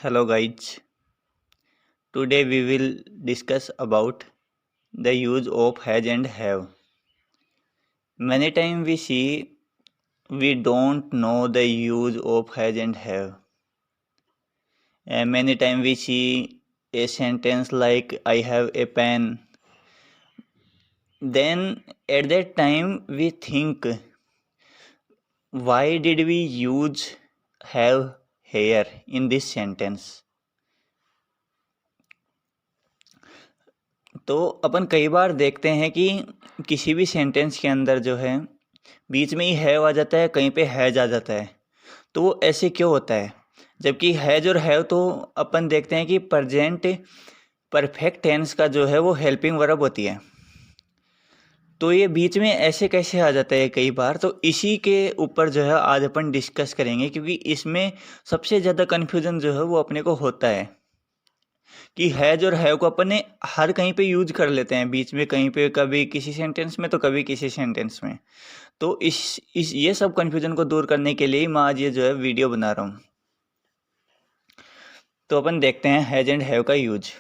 Hello guys. Today we will discuss about the use of has and have. Many times we see we don't know the use of has and have. And many times we see a sentence like I have a pen. Then at that time we think why did we use have here in this sentence? तो अपन कई बार देखते हैं कि किसी भी sentence के अंदर जो है बीच में ही हैव आ जाता है, कहीं पे हैज आ जाता है। तो वो ऐसे क्यों होता है? जबकि हैज और हैव तो अपन देखते हैं कि प्रेजेंट परफेक्ट टेंस का जो है वो हेल्पिंग वर्ब होती है। तो ये बीच में ऐसे कैसे आ जाता है कई बार? तो इसी के ऊपर जो है आज अपन डिस्कस करेंगे, क्योंकि इसमें सबसे ज़्यादा कन्फ्यूज़न जो है वो अपने को होता है कि हैज और हैव को अपन ने हर कहीं पे यूज कर लेते हैं, बीच में कहीं पे, कभी किसी सेंटेंस में तो कभी किसी सेंटेंस में। तो इस ये सब कन्फ्यूजन को दूर करने के लिए मैं आज ये जो है वीडियो बना रहा हूँ। तो अपन देखते हैं हैज एंड हैव का यूज।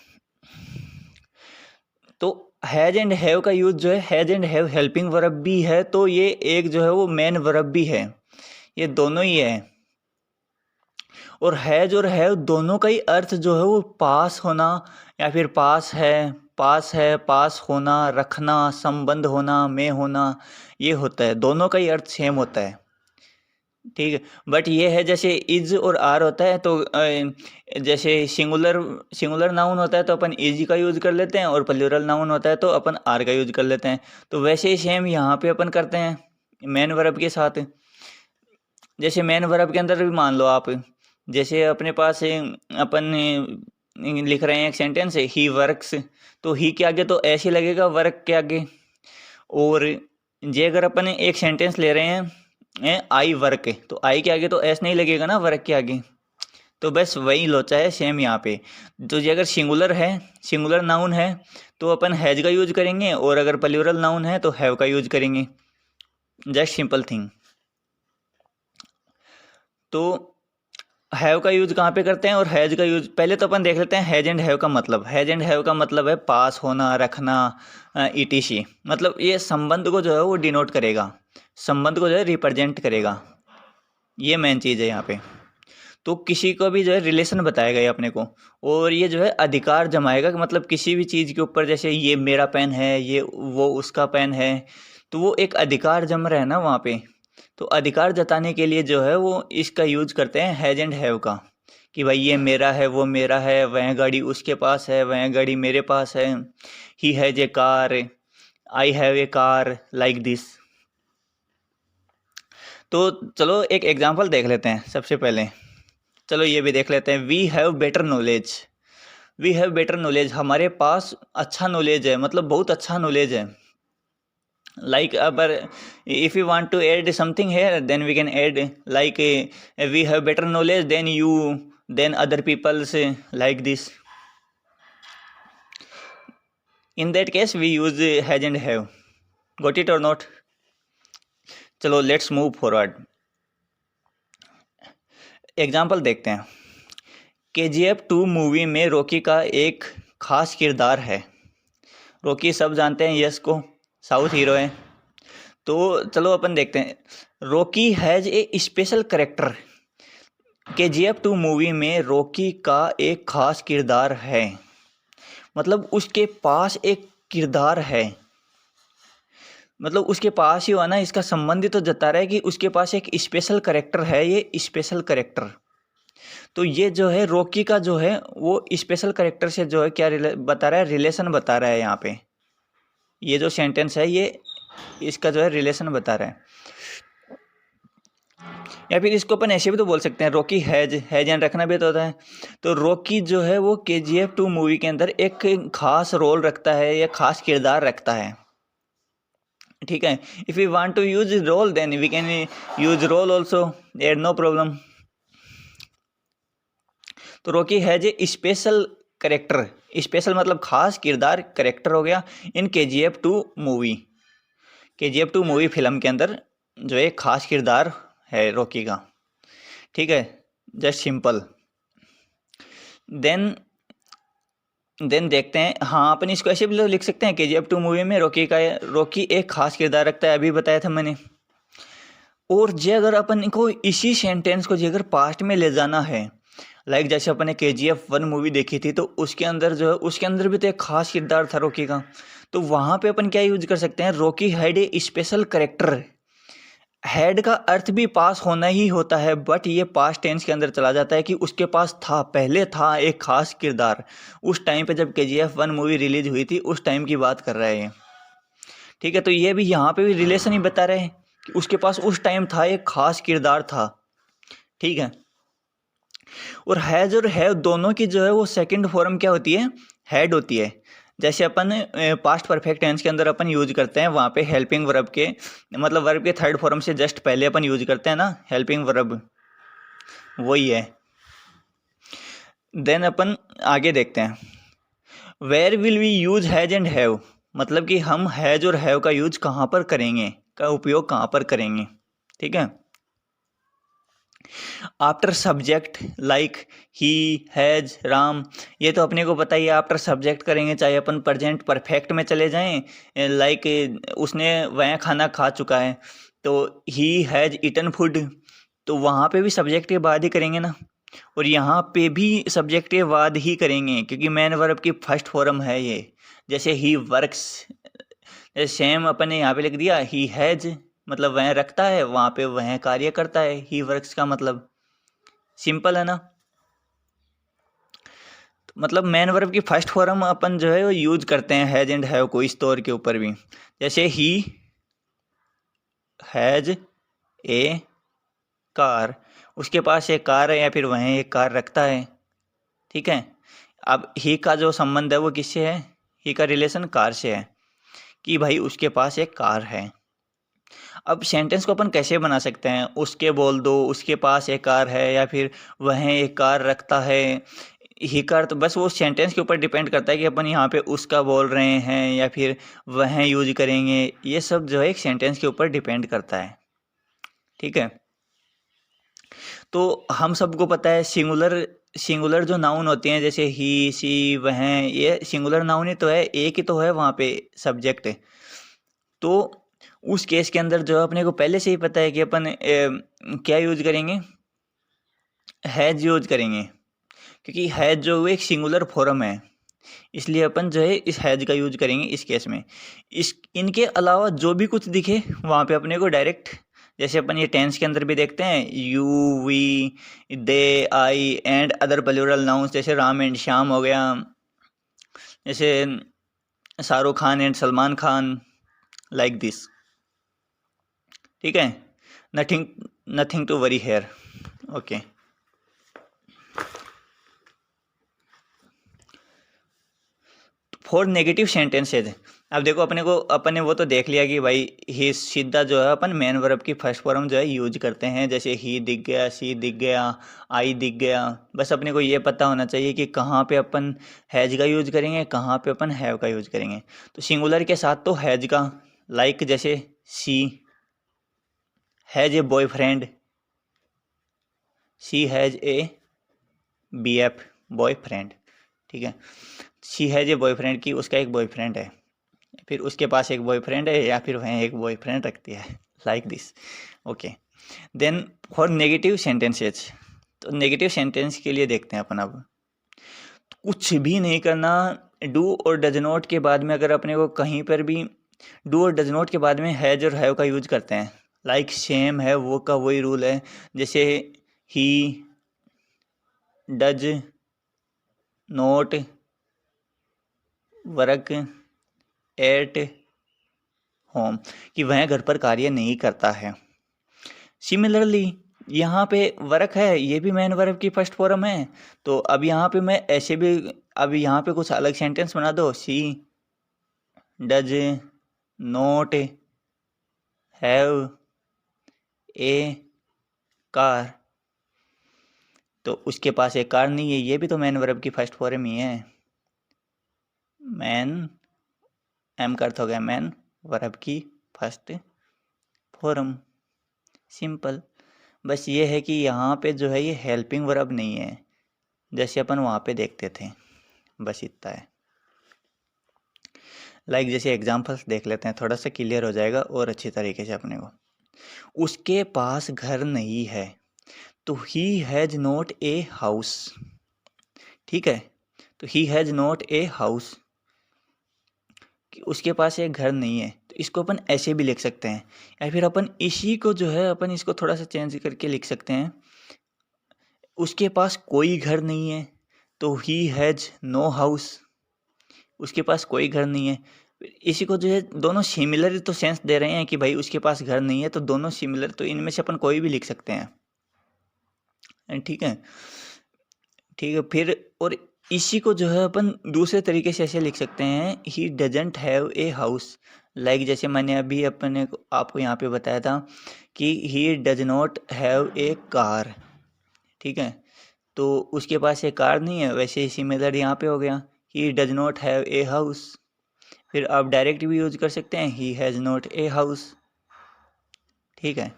तो हैज एंड हैव का यूज जो है, has and have helping verb भी है, तो ये एक जो है वो मेन वर्ब भी है, ये दोनों ही है। और हैज और हैव दोनों का ही अर्थ जो है वो पास होना या फिर पास होना, रखना, संबंध होना, में होना, ये होता है। दोनों का ही अर्थ सेम होता है, ठीक है। बट ये है जैसे इज और आर होता है, तो जैसे सिंगुलर नाउन होता है तो अपन इज का यूज कर लेते हैं, और प्लूरल नाउन होता है तो अपन आर का यूज कर लेते हैं। तो वैसे ही सेम यहाँ पे अपन करते हैं मेन वर्ब के साथ। जैसे मेन वर्ब के अंदर भी मान लो आप, जैसे अपने पास अपन लिख रहे हैं एक सेंटेंस है ही वर्क्स, तो ही के आगे तो ऐसे लगेगा वर्क के आगे। और जे अगर अपन एक सेंटेंस ले रहे हैं आई वर्क, तो आई के आगे तो ऐस नहीं लगेगा ना वर्क के आगे। तो बस वही लोचा है सेम यहाँ पे। तो ये अगर सिंगुलर है, सिंगुलर नाउन है, तो अपन हैज का यूज करेंगे, और अगर प्लूरल नाउन है तो हैव का यूज करेंगे। Just simple thing. तो हैव का यूज कहाँ पे करते हैं और हैज का यूज पहले तो अपन देख लेते हैं। हैज एंड हैव का मतलब, हैज एंड हैव का मतलब है पास होना, रखना, ईटीसी। मतलब ये संबंध को जो है वो डिनोट करेगा, संबंध को जो है रिप्रेजेंट करेगा, ये मेन चीज़ है यहाँ पे। तो किसी को भी जो है रिलेशन बताएगा ये अपने को, और ये जो है अधिकार जमाएगा कि मतलब किसी भी चीज़ के ऊपर, जैसे ये मेरा पेन है, ये वो उसका पेन है, तो वो एक अधिकार जम रहा है ना वहाँ पे। तो अधिकार जताने के लिए जो है वो इसका यूज करते हैं हैज एंड हैव का, कि भाई ये मेरा है, वो मेरा है, वह गाड़ी उसके पास है, वह गाड़ी मेरे पास है। He has a car, I have a car, like this. तो चलो एक एग्जांपल देख लेते हैं सबसे पहले। चलो ये भी देख लेते हैं। We have better knowledge, we have better knowledge, हमारे पास अच्छा नॉलेज है, मतलब बहुत अच्छा नॉलेज है। Like but if you want to add something here, then we can add like we have better knowledge than you, than other people's, like this. In that case we use has and have. Got it or not? चलो let's move forward. Example देखते हैं। KGF 2 movie में Rocky का एक खास किरदार है। Rocky सब जानते हैं यस को, साउथ हीरो है। तो चलो अपन देखते हैं। Rocky has a special character. KGF 2 movie में रॉकी का एक खास किरदार है, मतलब उसके पास एक किरदार है, मतलब उसके पास ही हुआ ना, इसका संबंध तो जता रहा है कि उसके पास एक स्पेशल करेक्टर है। ये स्पेशल करेक्टर, तो ये जो है रॉकी का जो है वो स्पेशल करेक्टर से जो है क्या बता रहा है, रिलेशन बता रहा है यहाँ पे। ये जो सेंटेंस है ये इसका जो है रिलेशन बता रहा है। या फिर इसको अपन ऐसे भी तो बोल सकते हैं, रॉकी हैज एंड रखना भी तो होता है। तो रॉकी जो है वो KGF 2 मूवी के अंदर एक खास रोल रखता है या खास किरदार रखता है, ठीक है। If you want to use role then we can use role also, and no problem. तो Rocky has a special character, special मतलब खास किरदार, करेक्टर हो गया in KGF 2 movie. KGF 2 movie फिल्म के अंदर जो एक खास किरदार है रॉकी का, ठीक है। Just simple. देन देन देखते हैं, हाँ अपन इसको ऐसे भी तो लिख सकते हैं KGF 2 मूवी में रॉकी एक खास किरदार रखता है, अभी बताया था मैंने। और जे अगर अपन को इसी सेंटेंस को जे अगर पास्ट में ले जाना है, लाइक जैसे अपन ने KGF 1 मूवी देखी थी, तो उसके अंदर जो है उसके अंदर भी तो एक खास किरदार था रॉकी का। तो वहाँ पे अपन क्या यूज कर सकते हैं, Rocky had a special character. Had का अर्थ भी पास होना ही होता है, बट ये पास्ट टेंस के अंदर चला जाता है कि उसके पास था, पहले था एक खास किरदार। उस टाइम पे जब KGF 1 मूवी रिलीज हुई थी, उस टाइम की बात कर रहे हैं। ठीक है, तो ये भी यहाँ पे भी रिलेशन ही बता रहे हैं कि उसके पास उस टाइम था, एक खास किरदार था। ठीक है, और हैज और हैव दोनों की जो है वो सेकंड फॉर्म क्या होती है, हैड होती है। जैसे अपन पास्ट परफेक्ट टेंस के अंदर अपन यूज करते हैं, वहाँ पे हेल्पिंग वर्ब के मतलब वर्ब के थर्ड फॉर्म से जस्ट पहले अपन यूज करते हैं ना हेल्पिंग वर्ब, वही है। देन अपन आगे देखते हैं, where will we use has and have, मतलब कि हम हैज और हैव का यूज कहाँ पर करेंगे, का उपयोग कहाँ पर करेंगे। ठीक है, after subject like he, has, Ram, ये तो अपने को पता ही है। आफ्टर सब्जेक्ट करेंगे, चाहे अपन प्रेजेंट परफेक्ट में चले जाएं, लाइक उसने वह खाना खा चुका है, तो ही हैज ईटन फूड, तो वहाँ पे भी सब्जेक्ट के बाद ही करेंगे ना, और यहाँ पे भी सब्जेक्ट के बाद ही करेंगे, क्योंकि मैन वर्ब की फर्स्ट फॉर्म है ये। जैसे ही वर्क्स, सेम अपन ने यहाँ पे लिख दिया ही हैज, मतलब वह रखता है, वहाँ पे वह कार्य करता है, ही वर्क्स का मतलब सिंपल है ना। तो मतलब मैन वर्ब की फर्स्ट फॉर्म अपन जो है वो यूज करते हैं हैज एंड हैव को इस तौर के ऊपर भी। जैसे ही हैज ए कार, उसके पास एक कार है या फिर वह एक कार रखता है। ठीक है, अब ही का जो संबंध है वो किससे है, ही का रिलेशन कार से है, कि भाई उसके पास एक कार है। अब सेंटेंस को अपन कैसे बना सकते हैं, उसके बोल दो, उसके पास एक कार है, या फिर वह एक कार रखता है, ही कार, तो बस वो सेंटेंस के ऊपर डिपेंड करता है कि अपन यहाँ पे उसका बोल रहे हैं या फिर वह यूज करेंगे। ये सब जो है एक सेंटेंस के ऊपर डिपेंड करता है। ठीक है, तो हम सबको पता है सिंगुलर सिंगुलर जो नाउन होते हैं, जैसे ही, सी, वह, ये सिंगुलर नाउन ही तो है, एक ही तो है वहाँ पे सब्जेक्ट। तो उस केस के अंदर जो है अपने को पहले से ही पता है कि अपन क्या यूज करेंगे, हैज यूज करेंगे, क्योंकि हैज जो वो एक सिंगुलर फॉर्म है, इसलिए अपन जो है इस हैज का यूज करेंगे इस केस में। इस इनके अलावा जो भी कुछ दिखे वहाँ पे अपने को डायरेक्ट, जैसे अपन ये टेंस के अंदर भी देखते हैं, you, we, they, I and other plural nouns, जैसे राम एंड श्याम हो गया, जैसे Shahrukh Khan and Salman Khan, like this. ठीक है, nothing nothing to worry here. Okay, for negative sentences, अब देखो अपन ने वो तो देख लिया कि भाई ही सीधा जो है अपन मेन वर्ब की फर्स्ट फॉर्म जो है यूज करते हैं, जैसे ही दिख गया, सी दिख गया, आई दिख गया। बस अपने को ये पता होना चाहिए कि कहाँ पे अपन हैज का यूज करेंगे, कहाँ पे अपन हैव का यूज करेंगे। तो सिंगुलर के साथ तो हैज का, लाइक जैसे she has a boyfriend, she has a BF, boyfriend. ठीक है, शी हैज ए बॉयफ्रेंड, की उसका एक बॉयफ्रेंड है, फिर उसके पास एक बॉयफ्रेंड है, या फिर वह एक बॉयफ्रेंड रखती है, like this. Okay, then for negative sentences, तो नेगेटिव सेंटेंस के लिए देखते हैं अपन। अब कुछ भी नहीं करना, डू और डज नॉट के बाद में अगर अपने को कहीं पर भी डू और डज नॉट के बाद में हैज और हैव का यूज करते हैं, लाइक सेम है वो का वही रूल है, जैसे he does note work at home, कि वह घर पर कार्य नहीं करता है। सिमिलरली यहाँ पे वर्क है, ये भी मैन वर्ब की फर्स्ट फॉर्म है, तो अब यहाँ पे मैं ऐसे भी, अब यहाँ पे कुछ अलग सेंटेंस बना दो, she does not have a car, तो उसके पास एक कार नहीं है, ये भी तो मैन वर्ब की फर्स्ट फॉर्म ही है। मैन, एम का अर्थ हो गया मैन, वर्ब की फर्स्ट फॉर्म, सिंपल। बस ये है कि यहाँ पे जो है ये हेल्पिंग वर्ब नहीं है, जैसे अपन वहाँ पे देखते थे। बस इतना है। लाइक जैसे एग्जांपल्स देख लेते हैं, थोड़ा सा क्लियर हो जाएगा और अच्छी तरीके से अपने को। उसके पास घर नहीं है, तो he has not a house. ठीक है, तो he has not a house, कि उसके पास एक घर नहीं है, तो इसको अपन ऐसे भी लिख सकते हैं। या फिर अपन इसी को जो है अपन इसको थोड़ा सा चेंज करके लिख सकते हैं, उसके पास कोई घर नहीं है, तो ही हैज़ नो हाउस। उसके पास कोई घर नहीं है, इसी को जो है दोनों सिमिलर तो सेंस दे रहे हैं कि भाई उसके पास घर नहीं है, तो दोनों सिमिलर, तो इनमें से अपन कोई भी लिख सकते हैं। ठीक है, ठीक है। फिर और इसी को जो है अपन दूसरे तरीके से ऐसे लिख सकते हैं, he doesn't have a house. Like जैसे मैंने अभी अपने आपको यहाँ पे बताया था कि he does not have a car. ठीक है, तो उसके पास एक कार नहीं है, वैसे ही सिमिलर यहाँ पे हो गया, he does not have a house. फिर आप डायरेक्ट भी यूज कर सकते हैं, he has not a house. ठीक है,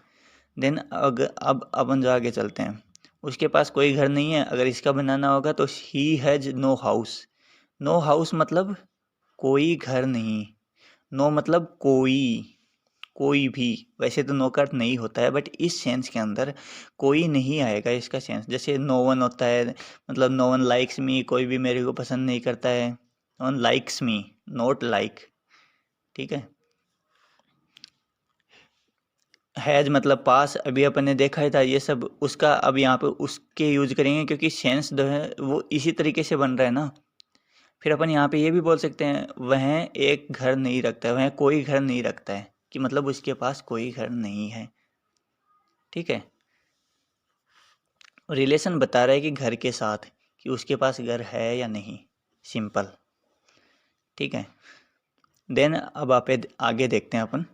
देन अब अपन जो आगे चलते हैं, उसके पास कोई घर नहीं है, अगर इसका बनाना होगा तो he has no house. No house मतलब कोई घर नहीं, नो मतलब कोई भी। वैसे तो नो का अर्थ नहीं होता है, बट इस सेंस के अंदर कोई नहीं आएगा इसका सेंस। जैसे नो वन होता है, मतलब नो वन लाइक्स मी, कोई भी मेरे को पसंद नहीं करता है। No one likes me, not like. ठीक है, हैज मतलब पास, अभी अपन ने देखा ही था ये सब, उसका अब यहाँ पे उसके यूज करेंगे, क्योंकि सेंस जो है वो इसी तरीके से बन रहा है ना। फिर अपन यहाँ पे ये भी बोल सकते हैं, वह एक घर नहीं रखता है, वह कोई घर नहीं रखता है, कि मतलब उसके पास कोई घर नहीं है। ठीक है, रिलेशन बता रहा है कि घर के साथ, कि उसके पास घर है या नहीं, सिंपल। ठीक है, देन अब आप आगे देखते हैं अपन,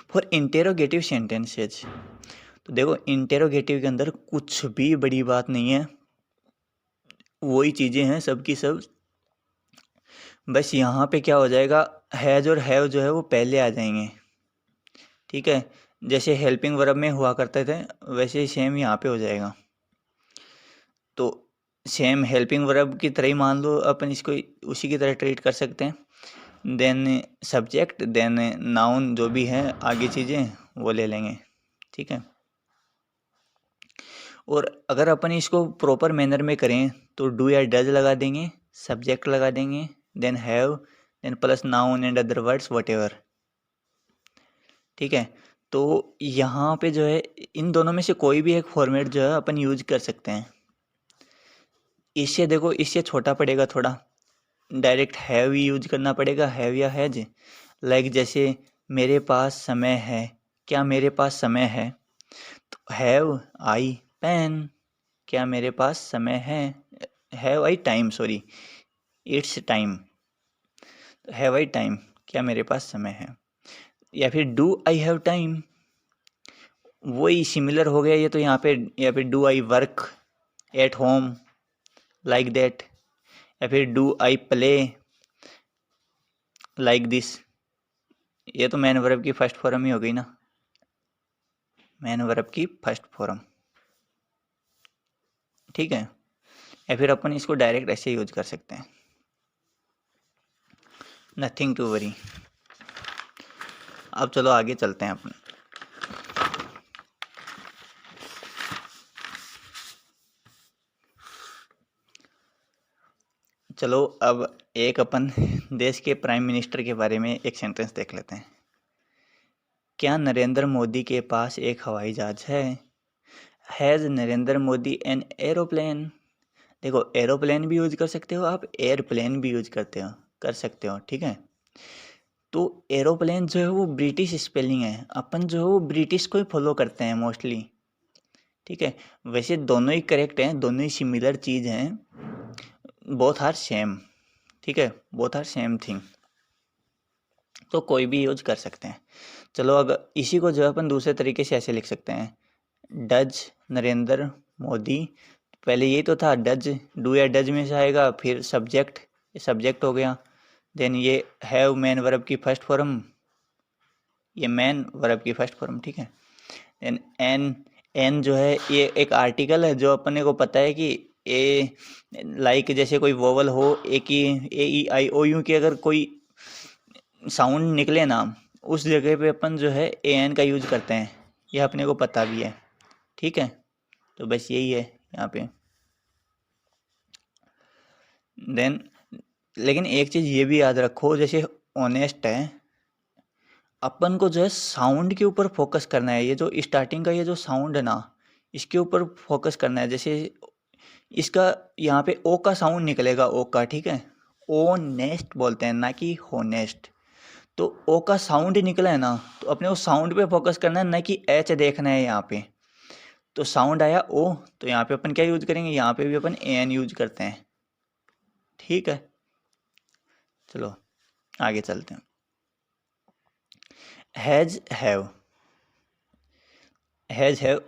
फॉर इंटेरोगेटिव सेंटेंसेज। तो देखो इंटेरोगेटिव के अंदर कुछ भी बड़ी बात नहीं है, वही चीज़ें हैं सब की सब। बस यहाँ पे क्या हो जाएगा, हैज़ और हैव जो है वो पहले आ जाएंगे। ठीक है, जैसे हेल्पिंग वर्ब में हुआ करते थे, वैसे ही सेम यहाँ पे हो जाएगा। तो सेम हेल्पिंग वर्ब की तरह ही मान लो, अपन इसको उसी की तरह ट्रीट कर सकते हैं। देन सब्जेक्ट, देन नाउन, जो भी है आगे चीज़ें वो ले लेंगे। ठीक है, और अगर अपन इसको प्रॉपर मैनर में करें तो डू या डज लगा देंगे, सब्जेक्ट लगा देंगे, then have, then plus noun and other words whatever. ठीक है, तो यहाँ पे जो है इन दोनों में से कोई भी एक फॉर्मेट जो है अपन यूज कर सकते हैं। इससे देखो, इससे छोटा पड़ेगा थोड़ा, डायरेक्ट हैव ही यूज करना पड़ेगा, हैव या हैज। लाइक जैसे मेरे पास समय है, क्या मेरे पास समय है, तो हैव आई पेन, क्या मेरे पास समय है, have I time, sorry it's time, have I time, क्या मेरे पास समय है। या फिर डू आई हैव टाइम, वही सिमिलर हो गया ये तो यहाँ पे। या फिर do I work at home, like that. या फिर do I play like this, ये तो मैन वर्ब की फर्स्ट फॉर्म ही हो गई ना, मैन वर्ब की फर्स्ट फॉर्म। ठीक है, या फिर अपन इसको डायरेक्ट ऐसे यूज कर सकते हैं, नथिंग टू वरी। अब चलो आगे चलते हैं अपन। चलो अब एक अपन देश के प्राइम मिनिस्टर के बारे में एक सेंटेंस देख लेते हैं। क्या नरेंद्र मोदी के पास एक हवाई जहाज है, has Narendra Modi an aeroplane. देखो एरोप्लेन भी यूज कर सकते हो आप, एयरप्लेन भी यूज कर सकते हो। ठीक है, तो एरोप्लेन जो है वो ब्रिटिश स्पेलिंग है, अपन जो है वो ब्रिटिश को ही फॉलो करते हैं मोस्टली। ठीक है, वैसे दोनों ही करेक्ट हैं, दोनों ही सिमिलर चीज़ हैं, बोथ आर सेम। ठीक है, बोथ आर सेम थिंग, तो कोई भी यूज कर सकते हैं। चलो अब इसी को जो है अपन दूसरे तरीके से ऐसे लिख सकते हैं, डज नरेंद्र मोदी, पहले यही तो था डज, डू या डज में से आएगा, फिर सब्जेक्ट, ये सब्जेक्ट हो गया। देन ये हैव मैन वर्ब की फर्स्ट फॉर्म, ये मैन वर्ब की फर्स्ट फॉर्म। ठीक है, देन एन एन जो है ये एक आर्टिकल है जो अपने को पता है कि ए, लाइक जैसे कोई वोवल हो, ए की ए ई आई ओ यू की अगर कोई साउंड निकले ना, उस जगह पे अपन जो है ए एन का यूज करते हैं, यह अपने को पता भी है। ठीक है, तो बस यही है यहाँ पे। देन लेकिन एक चीज़ ये भी याद रखो, जैसे ऑनेस्ट है, अपन को जो है साउंड के ऊपर फोकस करना है। ये जो स्टार्टिंग का ये जो साउंड है ना, इसके ऊपर फोकस करना है। जैसे इसका यहाँ पे ओ का साउंड निकलेगा, ओ का, ठीक है, ओ नेस्ट बोलते हैं ना कि होनेस्ट। तो ओ का साउंड निकला है ना, तो अपने उस साउंड पे फोकस करना है, ना कि एच देखना है यहाँ पे। तो साउंड आया ओ, तो यहाँ पे अपन क्या यूज करेंगे, यहाँ पे भी अपन ए एन यूज करते हैं। ठीक है, चलो आगे चलते हैं। हैज़ हैव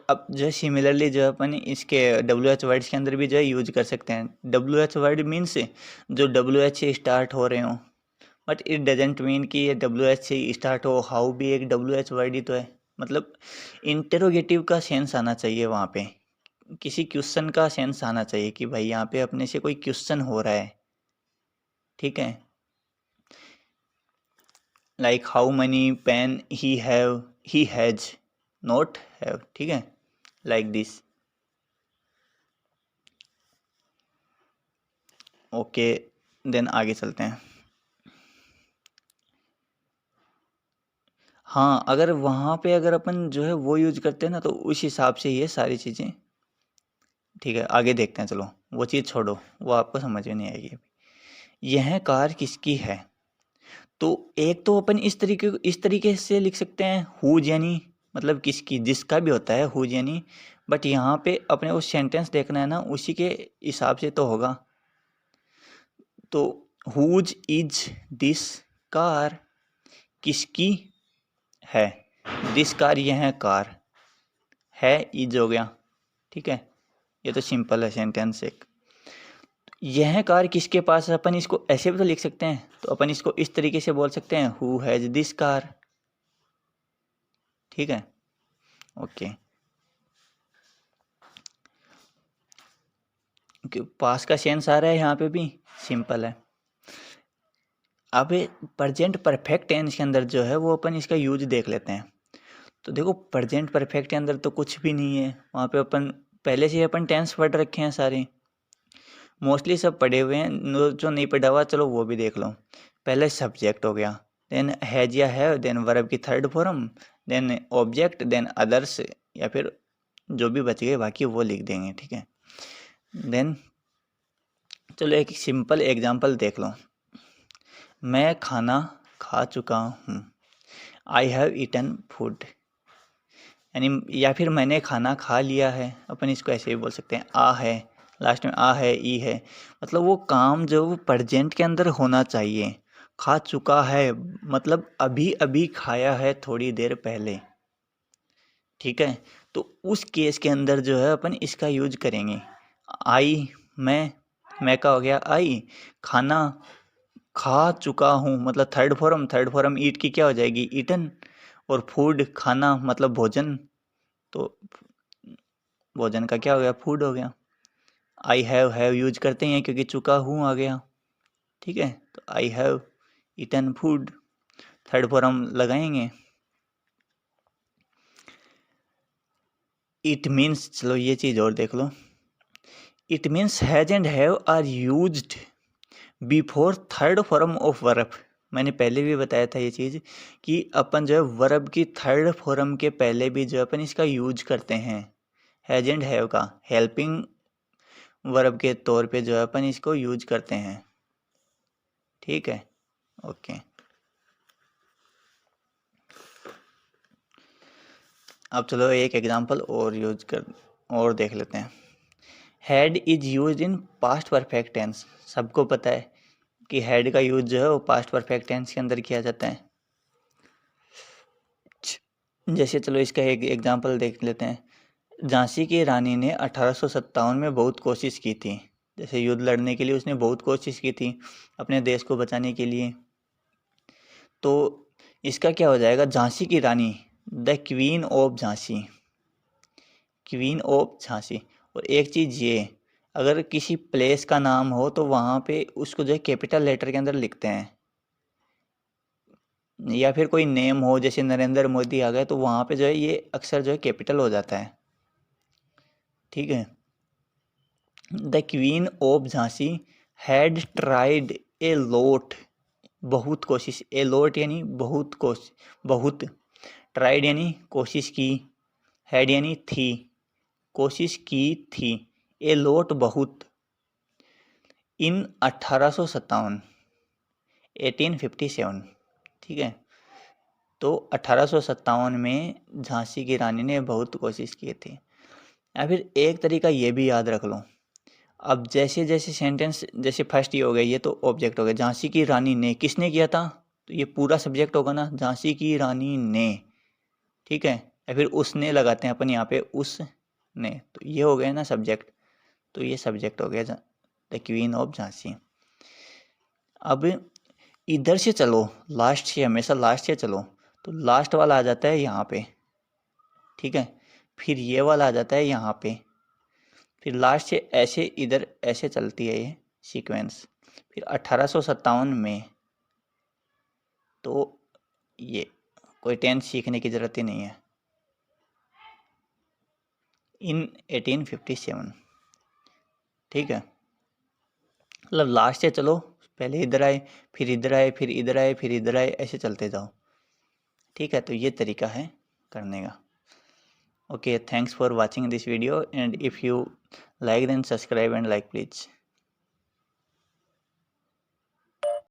अब जो है सिमिलरली जो है अपन इसके डब्ल्यू एच वर्ड्स के अंदर भी जो है यूज कर सकते हैं। डब्ल्यू एच वर्ड मीन्स जो डब्ल्यू एच से स्टार्ट हो रहे हो, बट इट डजेंट मीन कि ये डब्ल्यू एच से स्टार्ट हो। हाउ भी एक डब्ल्यू एच वर्ड ही तो है, मतलब इंटेरोगेटिव का सेंस आना चाहिए वहाँ पे, किसी क्वेश्चन का सेंस आना चाहिए कि भाई यहाँ पे अपने से कोई क्वेश्चन हो रहा है। ठीक है, like how many pen he has not have, ठीक है, लाइक दिस। ओके, देन आगे चलते हैं। हाँ, अगर वहाँ पे अगर अपन जो है वो यूज करते हैं ना, तो उस हिसाब से ये सारी चीज़ें। ठीक है, आगे देखते हैं, चलो वो चीज़ छोड़ो, वो आपको समझ में नहीं आएगी अभी। यह कार किसकी है, तो एक तो अपन इस तरीके से लिख सकते हैं, हुज यानी मतलब किसकी, जिसका भी होता है हुज यानी। बट यहाँ पे अपने को सेंटेंस देखना है ना, उसी के हिसाब से तो होगा। तो हुज इज दिस कार, किसकी है, दिस कार यह कार है, इज हो गया। ठीक है, ये तो सिंपल है सेंटेंस एक। यह कार किसके पास है, अपन इसको ऐसे भी तो लिख सकते हैं, तो अपन इसको इस तरीके से बोल सकते हैं, हु हैज दिस कार। ठीक है, ओके, पास का सेंस आ रहा है यहाँ पे भी, सिंपल है। अब प्रेजेंट परफेक्ट टेंस के अंदर जो है वो अपन इसका यूज देख लेते हैं। तो देखो प्रेजेंट परफेक्ट के अंदर तो कुछ भी नहीं है, वहाँ पे अपन पहले से ही अपन टेंस पढ़ रखे हैं सारे, मोस्टली सब पढ़े हुए हैं। जो नहीं पढ़ा हुआ चलो वो भी देख लो। पहले सब्जेक्ट हो गया, देन हैज या हैव, देन वर्ब की third form, then object, then others, या फिर जो भी बच गए बाकी वो लिख देंगे। ठीक है, देन चलो एक सिंपल एग्जांपल देख लो। मैं खाना खा चुका हूँ, आई हैव ईटन फूड, यानी या फिर मैंने खाना खा लिया है, अपन इसको ऐसे भी बोल सकते हैं। आ है लास्ट में, आ है, ई है, मतलब वो काम जो प्रेजेंट के अंदर होना चाहिए। खा चुका है मतलब अभी अभी खाया है, थोड़ी देर पहले। ठीक है, तो उस केस के अंदर जो है अपन इसका यूज करेंगे। आई, मैं का हो गया आई, खाना खा चुका हूँ मतलब थर्ड फॉर्म ईट की क्या हो जाएगी, ईटन, और फूड खाना मतलब भोजन, तो भोजन का क्या हो गया, फूड हो गया। आई हैव यूज करते हैं क्योंकि चुका हूँ आ गया। ठीक है, तो I have eaten food, third form लगाएंगे। इट मीन्स, चलो ये चीज़ और देख लो, it means has and have are used before third form of verb. मैंने पहले भी बताया था ये चीज़ कि अपन जो है वर्ब की थर्ड फॉर्म के पहले भी जो है अपन इसका यूज करते हैं। हैज एंड हैव का हेल्पिंग वर्ब के तौर पे जो है अपन इसको यूज करते हैं। ठीक है, ओके, अब चलो एक एग्जांपल और देख लेते हैं। Had is use in past perfect tense, सबको पता है कि हैड का यूज जो है वो पास्ट परफेक्ट टेंस के अंदर किया जाता है। जैसे चलो इसका एक एग्जांपल देख लेते हैं। झांसी की रानी ने 1857 में बहुत कोशिश की थी, जैसे युद्ध लड़ने के लिए उसने बहुत कोशिश की थी अपने देश को बचाने के लिए। तो इसका क्या हो जाएगा, झांसी की रानी, the queen of Jhansi, queen of Jhansi. और एक चीज़ ये, अगर किसी प्लेस का नाम हो तो वहाँ पे उसको जो है कैपिटल लेटर के अंदर लिखते हैं, या फिर कोई नेम हो जैसे नरेंद्र मोदी आ गए तो वहाँ पे जो है ये अक्सर जो है कैपिटल हो जाता है। ठीक है। The queen of Jhansi had tried a lot, बहुत कोशिश, ए लॉट यानी बहुत कोशिश, बहुत, ट्राइड यानी कोशिश की, हैड यानी थी, कोशिश की थी, ए लॉट बहुत, इन 1857, 1857। ठीक है। तो 1857 में झांसी की रानी ने बहुत कोशिश की थी। या फिर एक तरीका ये भी याद रख लो, अब जैसे जैसे सेंटेंस, जैसे फर्स्ट ये हो गया, ये तो ऑब्जेक्ट हो गया, झांसी की रानी ने, किसने किया था, तो ये पूरा सब्जेक्ट होगा ना, झांसी की रानी ने। ठीक है। या फिर उसने लगाते हैं अपन यहाँ पे, उसने, तो ये हो गया ना सब्जेक्ट, तो ये सब्जेक्ट हो गया द क्वीन ऑफ झांसी। अब इधर से चलो, लास्ट से, हमेशा लास्ट से चलो, तो लास्ट वाला आ जाता है यहाँ पे। ठीक है। फिर ये वाला आ जाता है यहाँ पे, फिर लास्ट से ऐसे इधर ऐसे चलती है ये सीक्वेंस। फिर 1857 में, तो ये कोई टेंस सीखने की ज़रूरत ही नहीं है, इन 1857। ठीक है। मतलब लास्ट से चलो, पहले इधर आए, फिर इधर आए, फिर इधर आए, फिर इधर आए, ऐसे चलते जाओ। ठीक है। तो ये तरीका है करने का। Okay, thanks for watching this video, and if you like then subscribe and like please.